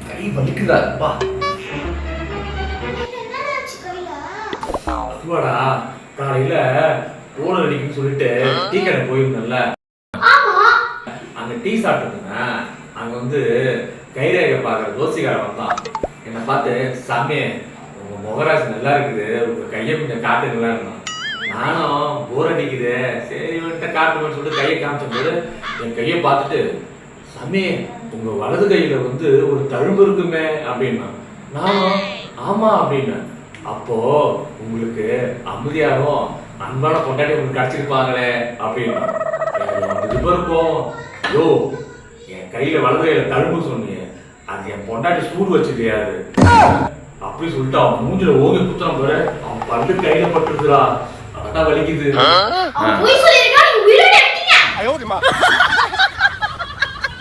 கை வலிக்குதா? அதுவாடா, காலையில ஓனர் அடிக்குன்னு சொல்லிட்டு டீ கடை போயிருந்தேன்ல, அங்க டீ சாப்பிட்டுருந்தேன். அங்க வந்து கைரேகை பாக்குற தோசைக்காரன் வந்தான். என்னை பார்த்து, சாமி உங்க முகராசி நல்லா இருக்குது, உங்க கையை கொஞ்சம் காட்டுங்களான்னு. நானும் போர் அடிக்குது, சரி இவன்கிட்ட காட்டுவேன்னு சொல்லிட்டு கையை காமிச்சபோது என் கையை பார்த்துட்டு, சாமி உங்க வலது கையில வந்து ஒரு தழும்பு இருக்குமே அப்படின்னா. நானும் ஆமா அப்படின்னேன். அப்போ உங்களுக்கு அமைதியாரும் அன்பான பொண்டாட்டி உங்களுக்கு கிடைச்சிருப்பாங்களே அப்படின்னு இருக்கும். யோ, என் கையில வலது கையில தழும்பு சொன்னீங்க, அது என் பொண்டாட்டி சூடு வச்சுக்கையாது அப்படி சொல்லிட்டு அவன் மூஞ்சில ஓகே குத்துறான் பாரு. அவன் பல்லு கையில பட்டுருக்குறா, அதான் வலிக்குது.